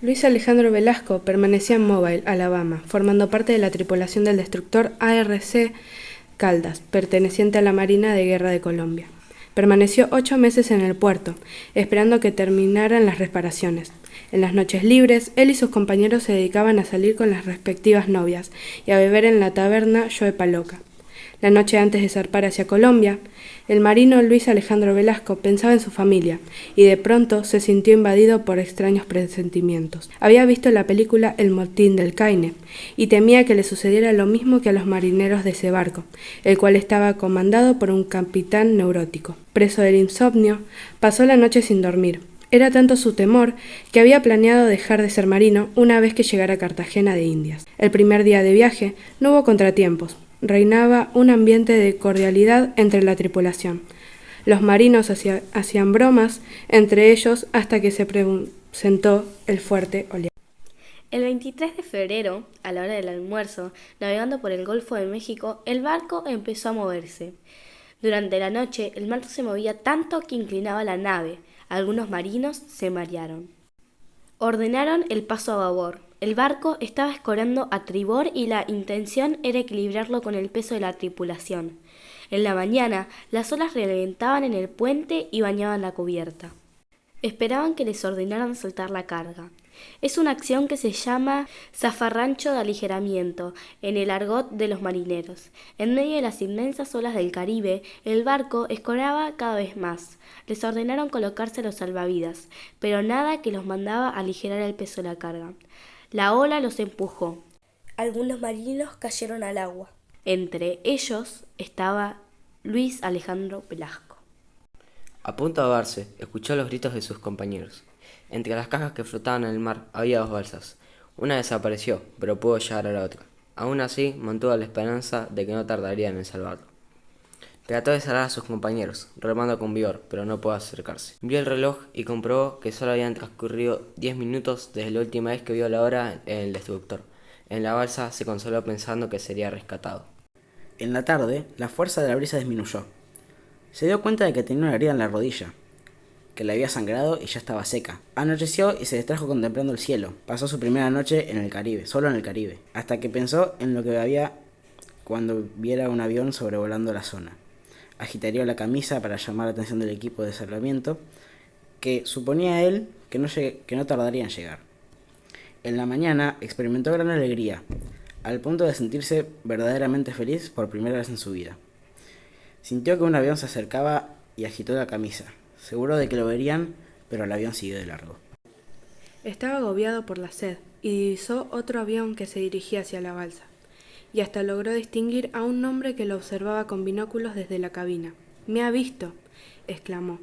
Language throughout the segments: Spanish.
Luis Alejandro Velasco permanecía en Mobile, Alabama, formando parte de la tripulación del destructor ARC Caldas, perteneciente a la Marina de Guerra de Colombia. Permaneció 8 meses en el puerto, esperando que terminaran las reparaciones. En las noches libres, él y sus compañeros se dedicaban a salir con las respectivas novias y a beber en la taberna Joe Paloca. La noche antes de zarpar hacia Colombia, el marino Luis Alejandro Velasco pensaba en su familia y de pronto se sintió invadido por extraños presentimientos. Había visto la película El motín del Caine y temía que le sucediera lo mismo que a los marineros de ese barco, el cual estaba comandado por un capitán neurótico. Preso del insomnio, pasó la noche sin dormir. Era tanto su temor que había planeado dejar de ser marino una vez que llegara a Cartagena de Indias. El primer día de viaje no hubo contratiempos. Reinaba un ambiente de cordialidad entre la tripulación. Los marinos hacían bromas entre ellos hasta que se presentó el fuerte oleaje. El 23 de febrero, a la hora del almuerzo, navegando por el Golfo de México, el barco empezó a moverse. Durante la noche, el mar se movía tanto que inclinaba la nave. Algunos marinos se marearon. Ordenaron el paso a babor. El barco estaba escorando a tribor y la intención era equilibrarlo con el peso de la tripulación. En la mañana, las olas reventaban en el puente y bañaban la cubierta. Esperaban que les ordenaran soltar la carga. Es una acción que se llama zafarrancho de aligeramiento en el argot de los marineros. En medio de las inmensas olas del Caribe, el barco escoraba cada vez más. Les ordenaron colocarse los salvavidas, pero nada que los mandaba a aligerar el peso de la carga. La ola los empujó. Algunos marinos cayeron al agua. Entre ellos estaba Luis Alejandro Velasco. A punto de ahogarse, escuchó los gritos de sus compañeros. Entre las cajas que flotaban en el mar había 2 balsas. Una desapareció, pero pudo llegar a la otra. Aún así, mantuvo la esperanza de que no tardarían en salvarlo. Trató de salvar a sus compañeros, remando con vigor, pero no pudo acercarse. Vio el reloj y comprobó que solo habían transcurrido 10 minutos desde la última vez que vio la hora en el destructor. En la balsa se consoló pensando que sería rescatado. En la tarde, la fuerza de la brisa disminuyó. Se dio cuenta de que tenía una herida en la rodilla, que le había sangrado y ya estaba seca. Anocheció y se distrajo contemplando el cielo. Pasó su primera noche en el Caribe, solo en el Caribe, hasta que pensó en lo que había cuando viera un avión sobrevolando la zona. Agitaría la camisa para llamar la atención del equipo de salvamiento, que suponía él que no tardaría en llegar. En la mañana experimentó gran alegría, al punto de sentirse verdaderamente feliz por primera vez en su vida. Sintió que un avión se acercaba y agitó la camisa, seguro de que lo verían, pero el avión siguió de largo. Estaba agobiado por la sed y divisó otro avión que se dirigía hacia la balsa, y hasta logró distinguir a un hombre que lo observaba con binóculos desde la cabina. «¡Me ha visto!», exclamó,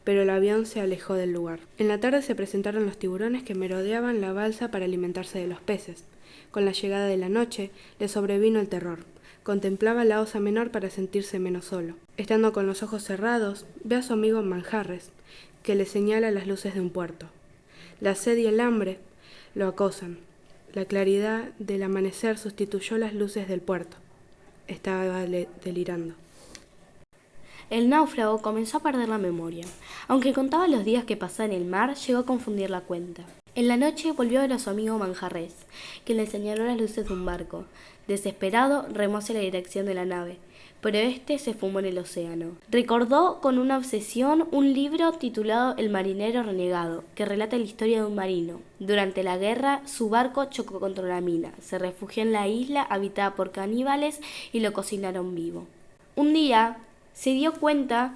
pero el avión se alejó del lugar. En la tarde se presentaron los tiburones que merodeaban la balsa para alimentarse de los peces. Con la llegada de la noche le sobrevino el terror. Contemplaba la osa menor para sentirse menos solo. Estando con los ojos cerrados, ve a su amigo Manjarres, que le señala las luces de un puerto. La sed y el hambre lo acosan. La claridad del amanecer sustituyó las luces del puerto. Estaba delirando. El náufrago comenzó a perder la memoria. Aunque contaba los días que pasaba en el mar, llegó a confundir la cuenta. En la noche volvió a ver a su amigo Manjarres, quien le señaló las luces de un barco. Desesperado, remó hacia la dirección de la nave, pero este se fumó en el océano. Recordó con una obsesión un libro titulado El marinero renegado, que relata la historia de un marino. Durante la guerra, su barco chocó contra una mina, se refugió en la isla habitada por caníbales y lo cocinaron vivo. Un día se dio cuenta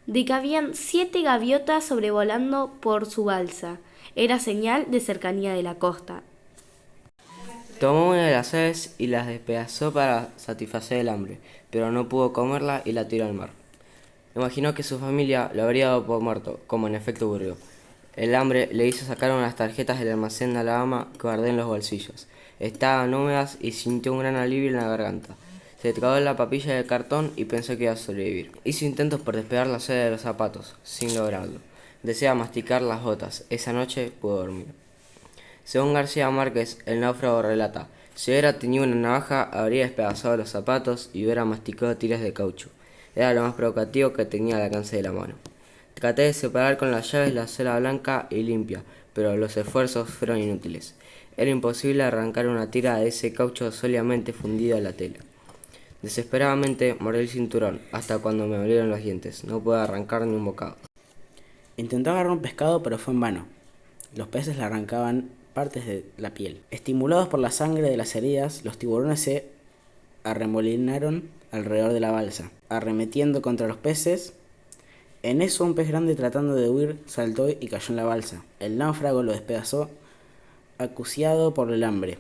de que habían 7 gaviotas sobrevolando por su balsa. Era señal de cercanía de la costa. Tomó una de las aves y las despedazó para satisfacer el hambre, pero no pudo comerla y la tiró al mar. Imaginó que su familia lo habría dado por muerto, como en efecto ocurrió. El hambre le hizo sacar unas tarjetas del almacén de Alabama que guardé en los bolsillos. Estaban húmedas y sintió un gran alivio en la garganta. Se tragó la papilla de cartón y pensó que iba a sobrevivir. Hizo intentos por despegar la seda de los zapatos, sin lograrlo. Deseaba masticar las botas. Esa noche pudo dormir. Según García Márquez, el náufrago relata: si hubiera tenido una navaja, habría despedazado los zapatos y hubiera masticado tiras de caucho. Era lo más provocativo que tenía al alcance de la mano. Traté de separar con las llaves la cera blanca y limpia, pero los esfuerzos fueron inútiles. Era imposible arrancar una tira de ese caucho sólidamente fundido a la tela. Desesperadamente mordí el cinturón, hasta cuando me dolieron los dientes. No pude arrancar ni un bocado. Intentó agarrar un pescado, pero fue en vano. Los peces le arrancaban partes de la piel. Estimulados por la sangre de las heridas, los tiburones se arremolinaron alrededor de la balsa, arremetiendo contra los peces. En eso un pez grande, tratando de huir, saltó y cayó en la balsa. El náufrago lo despedazó, acuciado por el hambre.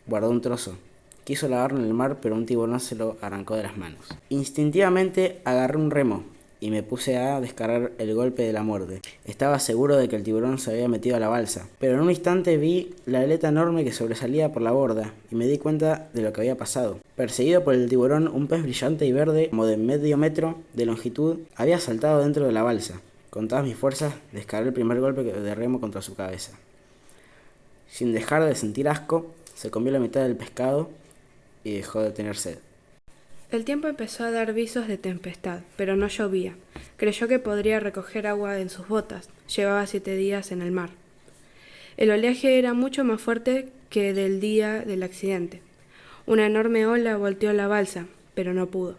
Guardó un trozo. Quiso lavarlo en el mar, pero un tiburón se lo arrancó de las manos. Instintivamente agarré un remo y me puse a descargar el golpe de la muerte. Estaba seguro de que el tiburón se había metido a la balsa, pero en un instante vi la aleta enorme que sobresalía por la borda y me di cuenta de lo que había pasado. Perseguido por el tiburón, un pez brillante y verde, como de medio metro de longitud, había saltado dentro de la balsa. Con todas mis fuerzas descargué el primer golpe de remo contra su cabeza. Sin dejar de sentir asco, se comió la mitad del pescado y dejó de tener sed. El tiempo empezó a dar visos de tempestad, pero no llovía. Creyó que podría recoger agua en sus botas. Llevaba 7 días en el mar. El oleaje era mucho más fuerte que del día del accidente. Una enorme ola volteó la balsa, pero no pudo.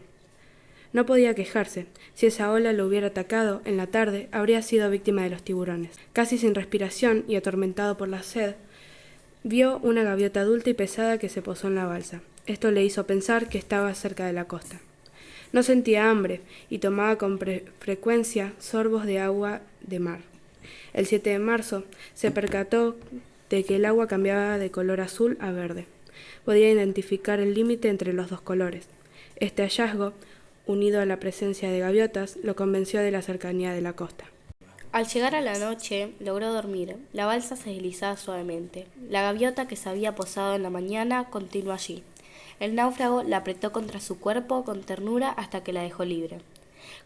No podía quejarse. Si esa ola lo hubiera atacado en la tarde, habría sido víctima de los tiburones. Casi sin respiración y atormentado por la sed, vio una gaviota adulta y pesada que se posó en la balsa. Esto le hizo pensar que estaba cerca de la costa. No sentía hambre y tomaba con frecuencia sorbos de agua de mar. El 7 de marzo se percató de que el agua cambiaba de color azul a verde. Podía identificar el límite entre los dos colores. Este hallazgo, unido a la presencia de gaviotas, lo convenció de la cercanía de la costa. Al llegar a la noche, logró dormir. La balsa se deslizaba suavemente. La gaviota que se había posado en la mañana continuó allí. El náufrago la apretó contra su cuerpo con ternura hasta que la dejó libre.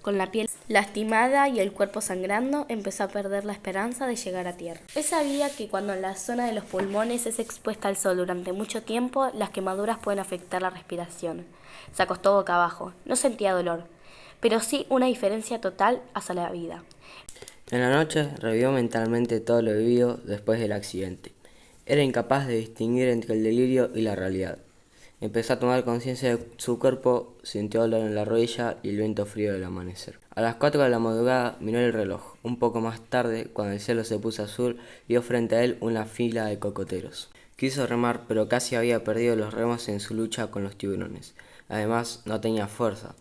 Con la piel lastimada y el cuerpo sangrando, empezó a perder la esperanza de llegar a tierra. Él sabía que cuando la zona de los pulmones es expuesta al sol durante mucho tiempo, las quemaduras pueden afectar la respiración. Se acostó boca abajo. No sentía dolor, pero sí una diferencia total hacia la vida. En la noche revivió mentalmente todo lo vivido después del accidente. Era incapaz de distinguir entre el delirio y la realidad. Empezó a tomar conciencia de su cuerpo, sintió dolor en la rodilla y el viento frío del amanecer. A las 4 de la madrugada miró el reloj. Un poco más tarde, cuando el cielo se puso azul, vio frente a él una fila de cocoteros. Quiso remar, pero casi había perdido los remos en su lucha con los tiburones. Además, no tenía fuerza.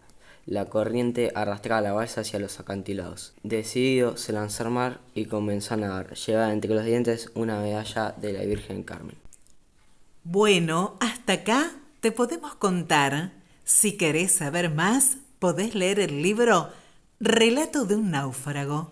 La corriente arrastraba la balsa hacia los acantilados. Decidido, se lanzó al mar y comenzó a nadar. Llevaba entre los dientes una medalla de la Virgen Carmen. Bueno, hasta acá te podemos contar. Si querés saber más, podés leer el libro Relato de un náufrago.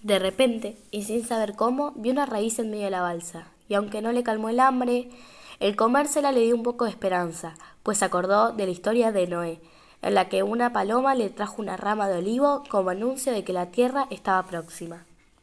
De repente, y sin saber cómo, vio una raíz en medio de la balsa, y aunque no le calmó el hambre, el comérsela le dio un poco de esperanza, pues se acordó de la historia de Noé, en la que una paloma le trajo una rama de olivo como anuncio de que la tierra estaba próxima.